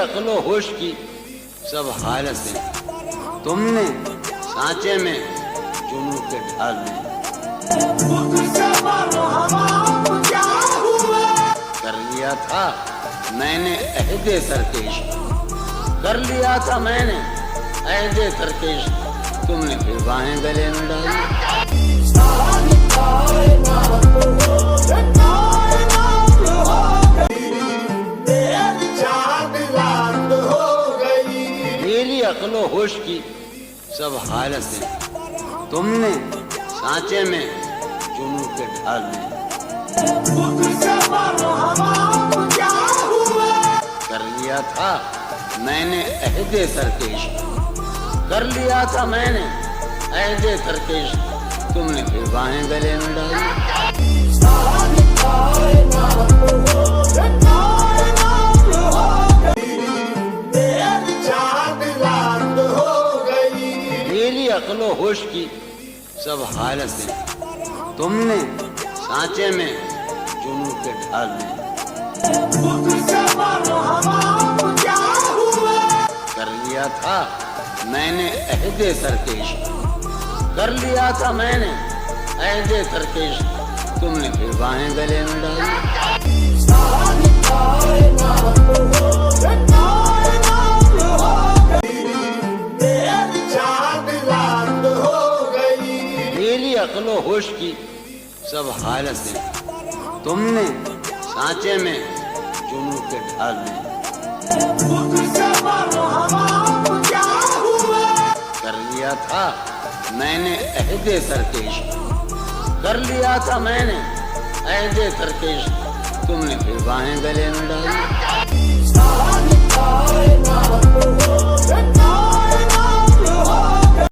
عقل و ہوش کی سب حالتیں تم نے سانچے میں چنو کے ڈھال دی. کر لیا تھا میں نے عہد سرکش، کر لیا تھا میں نے عہد سرکش، تم نے پھر باہیں گلے میں ڈالی. میری عقل و ہوش کی سب حالتیں تم نے سانچے میں چنو کے ڈھال دی. کر لیا تھا میں نے عہد سرکش، کر لیا تھا میں نے عہد سرکش، تم نے پھر باہیں گلے میں ڈالی. میری عقل و ہوش کی سب حالتیں تم نے سانچے میں چنو کے ڈھال دی. کر لیا تھا میں نے عہد سرکش، کر لیا تھا میں نے عہد سرکش، تم نے پھر باہیں گلے میں ڈالی. میری عقل و ہوش کی سب حالتیں تم نے سانچے میں چنو کے ڈھال دی. کر لیا تھا میں نے عہد سرکش، کر لیا تھا میں نے عہد سرکش، تم نے پھر باہیں گلے میں ڈالی.